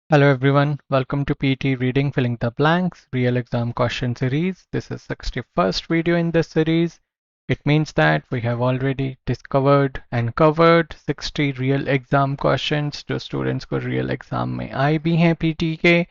Hello everyone, welcome to PT Reading Filling the Blanks Real Exam Question Series. This is 61st video in this series. It means that we have already discovered and covered 60 real exam questions जो students को real exam में आए भी हैं PT के,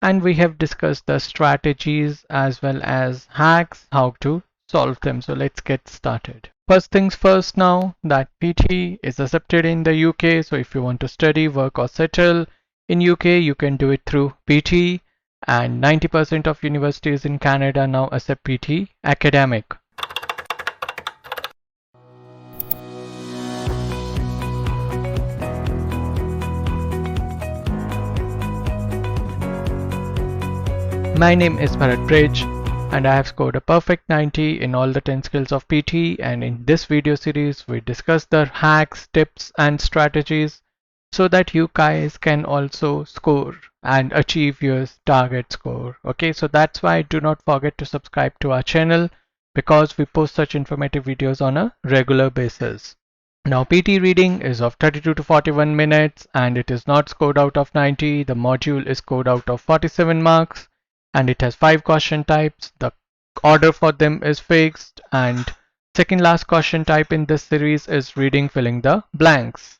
and we have discussed the strategies as well as hacks how to solve them. So let's get started. First things first now that PT is accepted in the UK. So if you want to study, work or settle in UK, you can do it through PT, and 90% of universities in Canada now accept PT academic. My name is Bharat Bridge and I have scored a perfect 90 in all the 10 skills of PT, and in this video series we discuss the hacks, tips and strategies so that you guys can also score and achieve your target score. Okay, so that's why do not forget to subscribe to our channel because we post such informative videos on a regular basis. Now PT reading is of 32 to 41 minutes and it is not scored out of 90. The module is scored out of 47 marks and it has 5 question types. The order for them is fixed, and second last question type in this series is reading filling the blanks.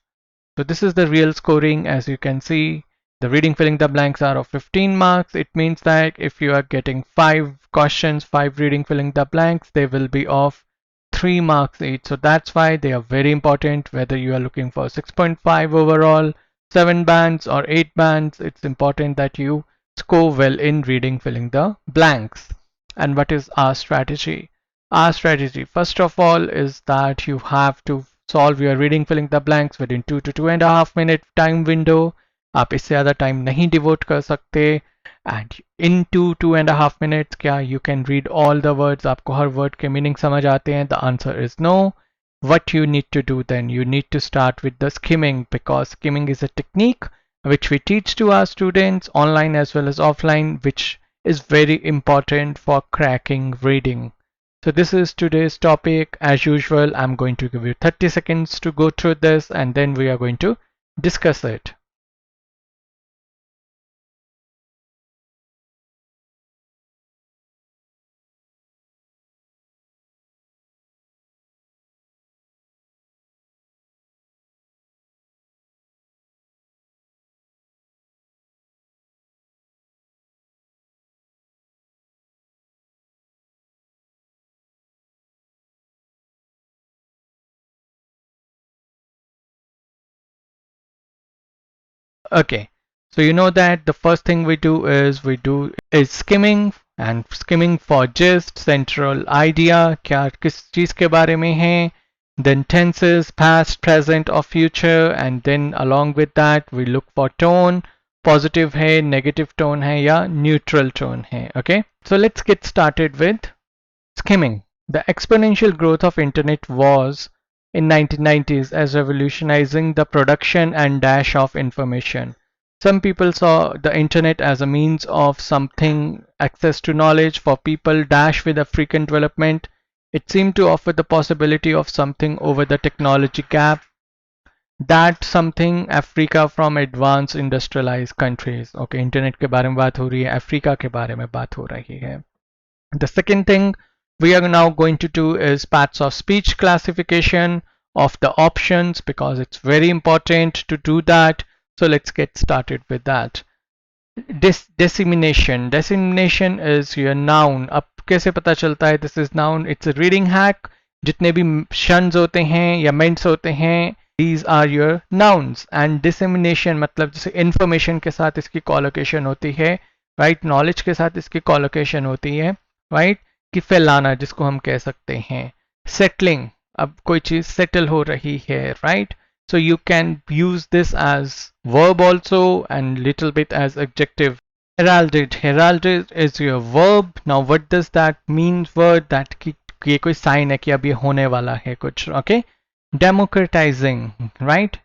So this is the real scoring. As you can see, the reading filling the blanks are of 15 marks. It means that if you are getting 5 questions, 5 reading filling the blanks, they will be of 3 marks each. So that's why they are very important. Whether you are looking for 6.5 overall, 7 bands or 8 bands, it's important that you score well in reading filling the blanks. And what is our strategy? Our strategy, first of all, is that you have to solve your reading filling the blanks within 2 to 2.5 minute time window. आप इससे ज़्यादा time नहीं devote कर सकते, and in 2.5 minutes क्या you can read all the words, आपको हर word के meaning समझ आते हैं? The answer is no. What you need to do then, you need to start with the skimming, because skimming is a technique which we teach to our students online as well as offline, which is very important for cracking reading. So this is today's topic. As usual, I'm going to give you 30 seconds to go through this and then we are going to discuss it. Okay, so you know that the first thing we do is skimming, and skimming for gist, central idea, क्या किस चीज के बारे में है, then tenses, past, present or future, and then along with that we look for tone, positive है, negative tone है या neutral tone है. Okay, so let's get started with skimming. The exponential growth of internet was in 1990s as revolutionizing the production and dash of information. Some people saw the internet as a means of something access to knowledge for people dash with African development. It seemed to offer the possibility of something over the technology gap, that something Africa from advanced industrialized countries. Okay, internet के बारे में बात हो रही है, Africa के बारे में बात हो रही है. The second thing we are now going to do is parts of speech classification of the options, because it's very important to do that. So let's get started with that. Dissemination. Dissemination is your noun. अब कैसे पता चलता है this is noun? It's a reading hack. जितने भी शन्स होते हैं या मेंट्स होते हैं, these are your nouns. And dissemination मतलब जैसे information के साथ इसकी collocation होती है, right? Knowledge के साथ इसकी collocation होती है, right? कि फैलाना, जिसको हम कह सकते हैं. Settling, अब कोई चीज settle हो रही है, right? So you can use this as verb also and little bit as adjective. Heralded. Heralded is your verb. Now what does that mean? Word that कि ये कोई sign है कि अब ये होने वाला है कुछ. Okay? Democratizing, right?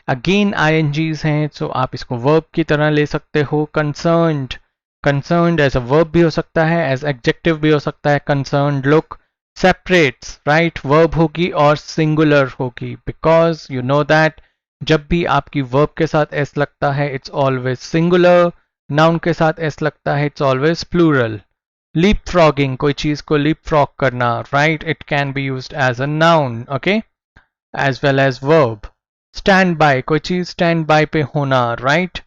Again INGs हैं, so आप इसको verb की तरह ले सकते हो. Concerned. Concerned as a verb भी हो सकता है, as adjective भी हो सकता है. Concerned look. Separates, right? Verb होगी और singular होगी, because you know that जब भी आपकी वर्ब के साथ एस लगता है इट्स ऑलवेज सिंगुलर, नाउन के साथ एस लगता है it's always plural. Leap frogging, कोई चीज को लीप फ्रॉग करना, right, it can be used as a noun, okay, as well as verb. Stand by, कोई चीज स्टैंड बाय पे होना, राइट,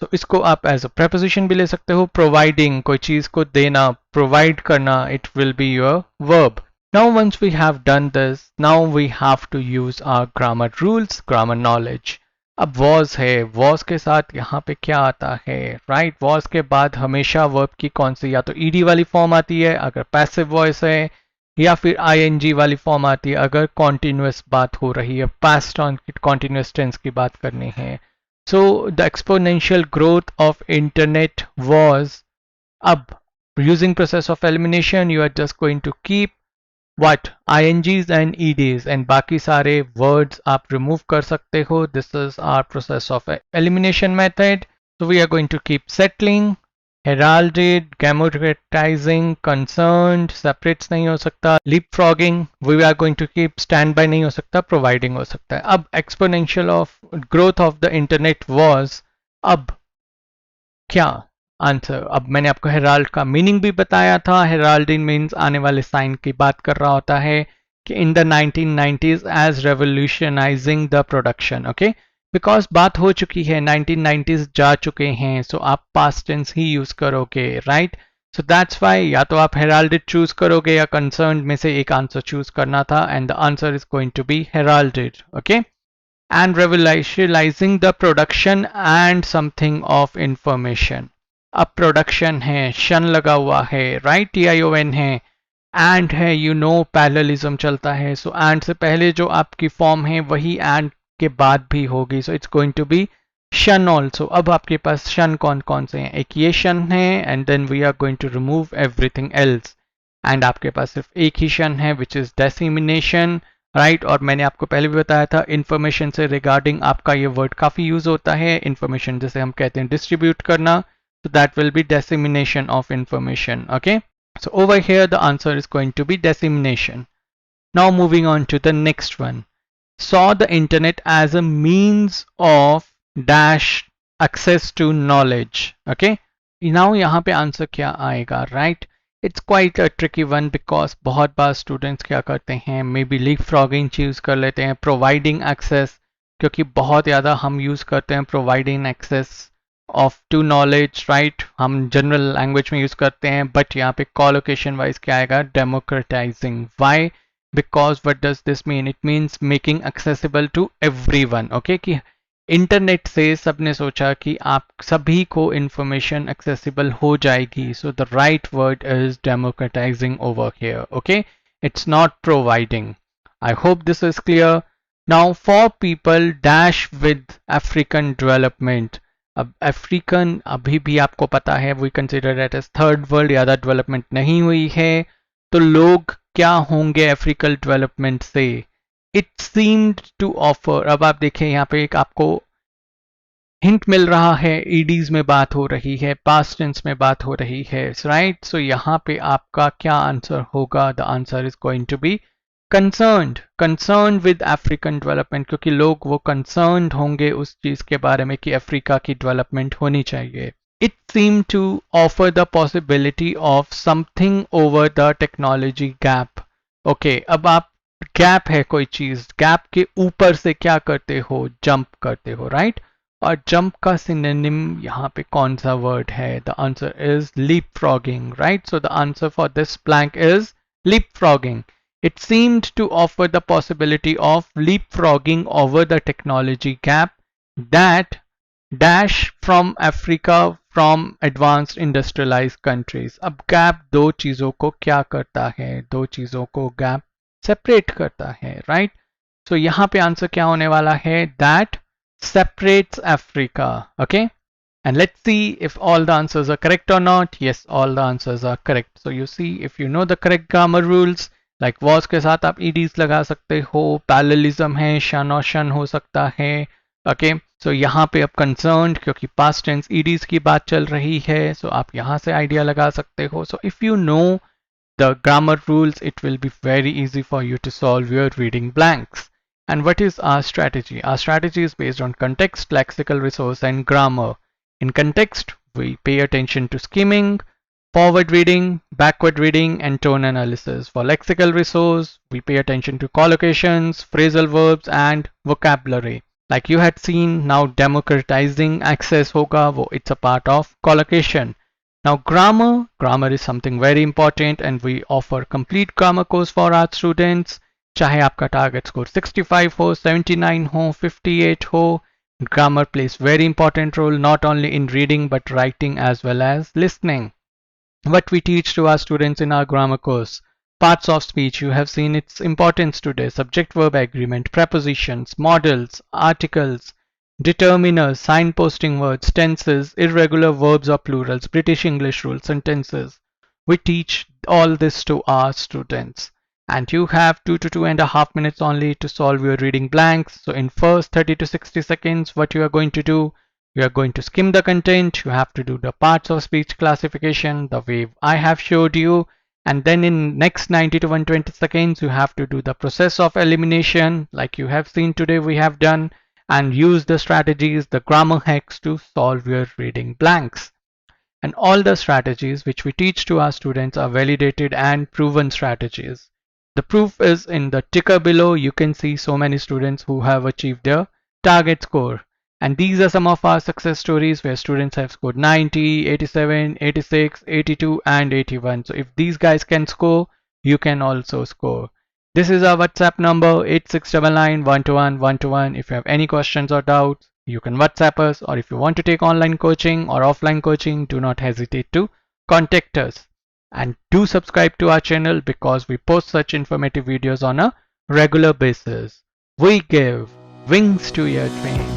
तो इसको आप एज अ preposition भी ले सकते हो। प्रोवाइडिंग, कोई चीज को देना, प्रोवाइड करना, it will be your verb. Now once we have done this, now we have to use our grammar rules, grammar knowledge. अब was है, was के साथ यहाँ पे क्या आता है, right? was के बाद हमेशा verb की कौन सी, या तो ed वाली फॉर्म आती है अगर passive voice है, या फिर ing वाली फॉर्म आती है अगर continuous बात हो रही है, past on continuous tense की बात करनी है। So the exponential growth of internet was, अब using process of elimination you are just going to keep what INGs and EDs and बाकी सारे words आप remove कर सकते हो. This is our process of elimination method. So we are going to keep settling, heralded, gammatizing, concerned, separates नहीं हो सकता, leapfrogging, we are going to keep standby नहीं हो सकता, providing हो सकता है. अब exponential of growth of the internet was, अब क्या आंसर, अब मैंने आपको हेराल्ड का मीनिंग भी बताया था। हेराल्डिंग मीन्स आने वाले साइन की बात कर रहा होता है कि in the 1990s as revolutionising the production, okay, because बात हो चुकी है, 1990s जा चुके हैं, सो आप पास्ट टेंस ही यूज करोगे, राइट। सो दैट्स वाई या तो आप हेराल्डेड चूज करोगे या कंसर्न में से एक आंसर चूज करना था, and the answer is going to be heralded, okay. And revolutionising the production and something of information, अब प्रोडक्शन है, शन लगा हुआ है, राइट, TION है, एंड है, यू नो पैरेललिज्म चलता है, सो एंड से पहले जो आपकी फॉर्म है वही एंड के बाद भी होगी, so it's going to be shun also. अब आपके पास शन कौन कौन से हैं, एक ये शन है, and then we are going to remove everything else, and आपके पास सिर्फ एक ही शन है विच इज डेसिमिनेशन, राइट। और मैंने आपको पहले भी बताया था इंफॉर्मेशन से रिगार्डिंग आपका ये वर्ड काफी यूज होता है, इंफॉर्मेशन जैसे हम कहते हैं डिस्ट्रीब्यूट करना, so that will be dissemination of information, okay. So over here the answer is going to be dissemination. Now moving on to the next one, saw the internet as a means of dash access to knowledge, okay. Now यहाँ पे answer क्या आएगा, right? It's quite a tricky one because बहुत बार students क्या करते हैं, maybe leapfrogging choose कर लेते हैं, providing access, क्योंकि बहुत ज़्यादा हम use करते हैं providing access of to knowledge, right, हम जनरल लैंग्वेज में यूज करते हैं, बट यहाँ पे कॉलोकेशन वाइज क्या आएगा, democratising. Why? Because what does this mean, it means making accessible to everyone, okay, कि इंटरनेट से सबने सोचा कि आप सभी को इंफॉर्मेशन एक्सेसिबल हो जाएगी, so the right word is democratising over here, okay, it's not providing. I hope this is clear. Now for people dash with African development, अब अफ्रीकन अभी भी आपको पता है we consider that as third world, ज़्यादा development नहीं हुई है, तो लोग क्या होंगे अफ्रीकन डेवलपमेंट से, इट सीम्ड टू ऑफर। अब आप देखें यहाँ पे एक आपको हिंट मिल रहा है, ईडीज में बात हो रही है, पास्ट टेंस में बात हो रही है, राइट। सो यहाँ पे आपका क्या आंसर होगा, the answer is going to be concerned with African development, क्योंकि लोग वो कंसर्न्ड होंगे उस चीज के बारे में कि अफ्रीका की डेवलपमेंट होनी चाहिए। It seem to offer the possibility of something over the technology gap, okay. अब आप गैप है कोई चीज, गैप के ऊपर से क्या करते हो, जंप करते हो, राइट। और जंप का सिनोनिम यहाँ पे कौन सा वर्ड है, the answer is leapfrogging, right. So the answer for this blank is leapfrogging. It seemed to offer the possibility of leapfrogging over the technology gap that dash from Africa from advanced industrialized countries. अब gap दो चीजों को क्या करता है, दो चीजों को gap separate करता है, right? So यहाँ पे आंसर क्या होने वाला है, that separates Africa, okay? And let's see if all the answers are correct or not. Yes, all the answers are correct. So you see, if you know the correct grammar rules, like was के साथ आप ईडीज लगा सकते हो, parallelism है, शन और शन हो सकता है, ओके। सो यहाँ पे अब कंसर्न्ड, क्योंकि पास्ट टेंस ईडीज की बात चल रही है, सो आप यहाँ से आइडिया लगा सकते हो। So if you know the grammar rules, it will be very easy for you to solve your reading blanks. And what is our strategy? Our strategy is based on context, lexical resource, and grammar. In context, we pay attention to skimming, forward reading, backward reading, and tone analysis. For lexical resource, we pay attention to collocations, phrasal verbs, and vocabulary. Like you had seen, now democratizing access hoga, it's a part of collocation. Now grammar is something very important and we offer complete grammar course for our students. चाहे आपका target score 65 हो, 79 हो, 58 हो, grammar plays very important role not only in reading but writing as well as listening. What we teach to our students in our grammar course: parts of speech, you have seen its importance today: subject verb agreement, prepositions, modals, articles, determiners, signposting words, tenses, irregular verbs or plurals, British English rule, sentences. We teach all this to our students. And you have 2 to 2.5 minutes only to solve your reading blanks. So in first 30 to 60 seconds, what you are going to do, you are going to skim the content. You have to do the parts of speech classification the way I have showed you. And then in next 90 to 120 seconds, you have to do the process of elimination like you have seen today we have done, and use the strategies, the grammar hacks to solve your reading blanks. And all the strategies which we teach to our students are validated and proven strategies. The proof is in the ticker below. You can see so many students who have achieved their target score. And these are some of our success stories where students have scored 90, 87, 86, 82 and 81. So if these guys can score, you can also score. This is our WhatsApp number 8699121121. If you have any questions or doubts, you can WhatsApp us, or if you want to take online coaching or offline coaching, do not hesitate to contact us. And do subscribe to our channel because we post such informative videos on a regular basis. We give wings to your dreams.